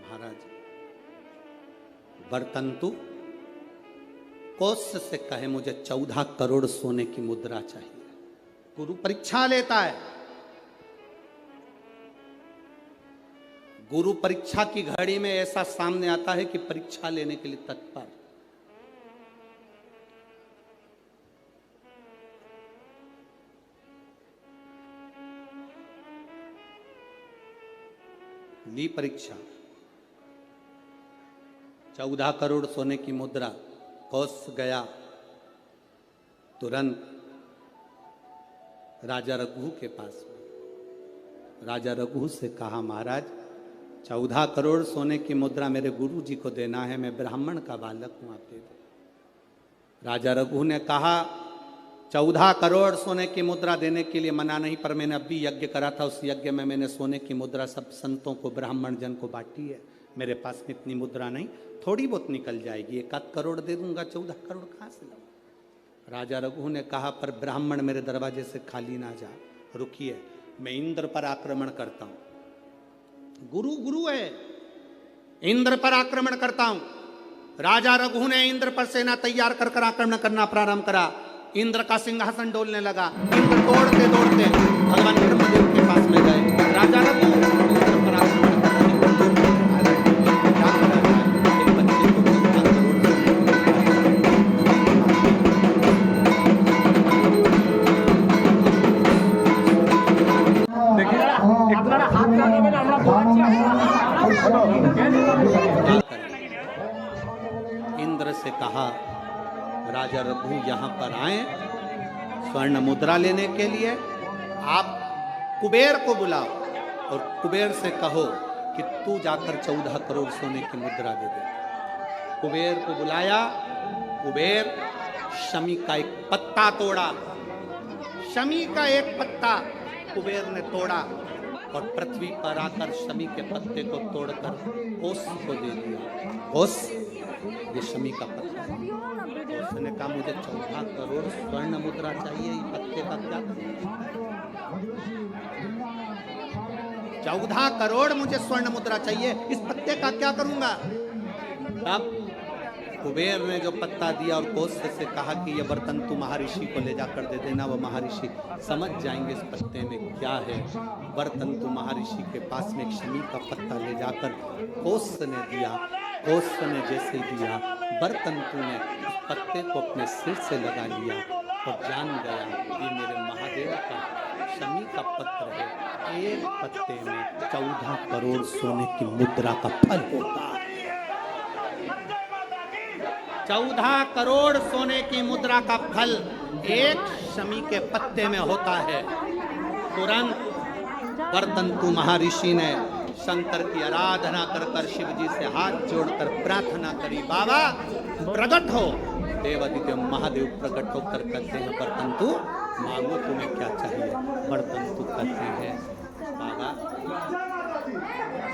महाराज वर्तंतु कौत्स से कहे मुझे 14 करोड़ सोने की मुद्रा चाहिए। गुरु परीक्षा लेता है। गुरु परीक्षा की घड़ी में ऐसा सामने आता है कि परीक्षा लेने के लिए तत्पर। ली परीक्षा, 14 करोड़ सोने की मुद्रा। कौत्स गया तुरंत राजा रघु के पास में। राजा रघु से कहा महाराज 14 करोड़ सोने की मुद्रा मेरे गुरु जी को देना है, मैं ब्राह्मण का बालक हूं, आप दे दो। राजा रघु ने कहा 14 करोड़ सोने की मुद्रा देने के लिए मना नहीं, पर मैंने अभी यज्ञ करा था, उस यज्ञ में मैंने सोने की मुद्रा सब संतों को ब्राह्मण जन को बांटी है। मेरे पास में इतनी मुद्रा नहीं, थोड़ी बहुत निकल जाएगी, 1 करोड़ दे दूंगा, 14 करोड़ कहाँ से लाऊं। राजा रघु ने कहा पर ब्राह्मण मेरे दरवाजे से खाली ना जा, रुकिए मैं इंद्र पर आक्रमण करता हूं। गुरु गुरु है, इंद्र पर आक्रमण करता हूं। राजा रघु ने इंद्र पर सेना तैयार कर कर आक्रमण करना प्रारंभ करा। इंद्र का सिंहासन डोलने लगा। इंद्र दौड़ते दौड़ते भगवान ब्रह्मदेव के पास में गए। राजा रघु इंद्र पर आक्रमण इंद्र से कहा राजा रघु यहाँ पर आए स्वर्ण मुद्रा लेने के लिए। आप कुबेर को बुलाओ और कुबेर से कहो कि तू जाकर 14 करोड़ सोने की मुद्रा दे दे। कुबेर को बुलाया। कुबेर शमी का एक पत्ता तोड़ा। शमी का एक पत्ता कुबेर ने तोड़ा और पृथ्वी पर आकर शमी के पत्ते को तोड़कर कौत्स को दे दिया। कौत्स ये शमी का पत्ता। उसने कहा मुझे 14 करोड़ स्वर्ण मुद्रा चाहिए, ये पत्ते का क्या करूं? 14 करोड़ मुझे स्वर्ण मुद्रा चाहिए, इस पत्ते का क्या करूंगा? अब कुबेर ने जो पत्ता दिया और कौत्स से कहा कि ये वर्तंतु महर्षि को ले जाकर दे देना, वो महर्षि समझ जाएंगे इस पत्ते में क्या है। वर्तंतु महर्षि के पास में एक शमी का पत्ता ले जाकर कौत्स ने दिया। कौत्स ने जैसे दिया, वर्तंतु ने उस पत्ते को अपने सिर से लगा लिया और जान गया ये मेरे महादेव का शमी का पत्र है। एक पत्ते में 14 करोड़ सोने की मुद्रा का फल होता है। 14 करोड़ सोने की मुद्रा का फल एक शमी के पत्ते में होता है। तुरंत वर्तंतु महर्षि ने शंकर की आराधना कर कर शिव जी से हाथ जोड़कर प्रार्थना करी, बाबा प्रकट हो। देवादिदेव महादेव प्रकट होकर कहते हैं वर्तंतु मांगो तुम्हें क्या चाहिए। वर्तंतु कहते हैं बाबा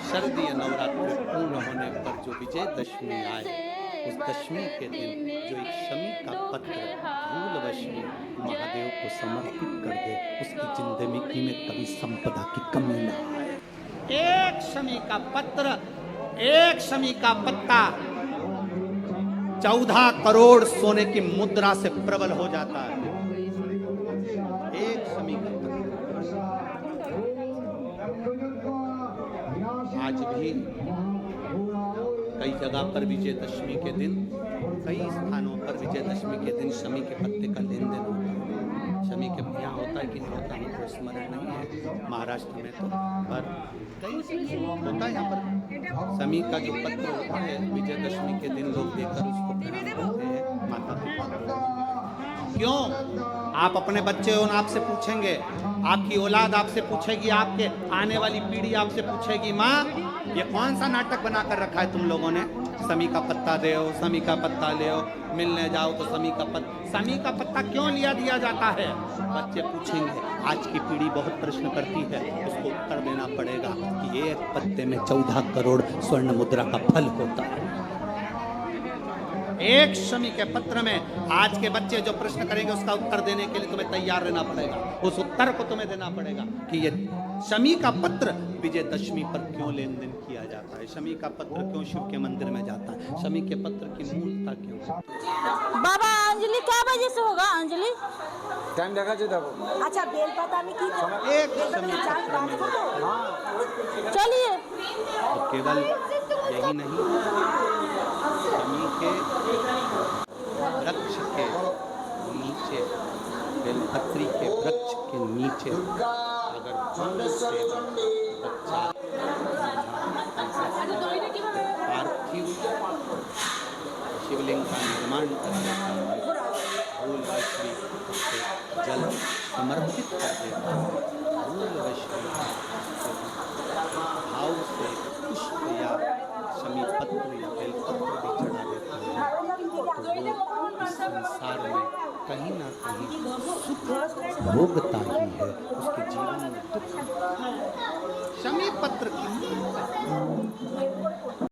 शरदीय नवरात्रि पूर्ण होने पर जो विजयदशमी आए, उस दशमी के दिन जो एक शमी का पत्र भूलवश में महादेव को समर्पित कर दे, उसकी जिंदगी में कभी संपदा की कमी न आए। एक शमी का पत्र, एक शमी का पत्ता 14 करोड़ सोने की मुद्रा से प्रबल हो जाता है। एक शमी का पत्र। आज भी कई जगह पर विजयदशमी के दिन, कई स्थानों पर विजयदशमी के दिन शमी के पत्ते का लेन देन होता है। शमी के यहाँ होता है कि नहीं होता हमको स्मरण नहीं है। महाराष्ट्र में तो पर कई होता है यहाँ पर शमी का जो पत्र होता है विजयदशमी के दिन लोग देकर उसको प्रणाम करते हैं माता पिता। क्यों? आप अपने बच्चे हो, आपसे पूछेंगे, आपकी औलाद आपसे पूछेगी, आपके आने वाली पीढ़ी आपसे पूछेगी, माँ ये कौन सा नाटक बना कर रखा है तुम लोगों ने? शमी का पत्ता दे, शमी का पत्ता ले, मिलने जाओ तो शमी का पत्ता। शमी का पत्ता क्यों लिया दिया जाता है? बच्चे पूछेंगे। आज की पीढ़ी बहुत प्रश्न करती है, उसको उत्तर देना पड़ेगा कि एक पत्ते में 14 करोड़ स्वर्ण मुद्रा का फल होता है। एक शमी के पत्र में आज के बच्चे जो प्रश्न करेंगे उसका उत्तर देने के लिए तुम्हें तैयार रहना पड़ेगा। उस उत्तर को तुम्हें देना पड़ेगा कि ये शमी का पत्र विजयदशमी पर क्यों लेन देन किया जाता है? शमी का पत्र क्यों शिव के मंदिर में जाता है? शमी के पत्र की मूलता क्यों है? बाबा अंजलि क्या बजे से होगा? अंजलि टाइम देखा देखो। अच्छा बेलपता में की एक शमी पत्र में चलिए। और केवल यही नहीं, शमी के वृक्ष के नीचे, बेलपत्री के वृक्ष के नीचे अगर फूल से बच्चा पार्थिव शिवलिंग का निर्माण कर देता है, फूल रश्मि से जल समर्पित कर देता है, फूल रश्मि भाव से पुष्प या शमी पत्र या बेलपत्र भी चढ़ा देता है, तो वो इस संसार में कहीं ना कहीं सुख भोगता ही है, उसके जीवन में दुख। शमी पत्र की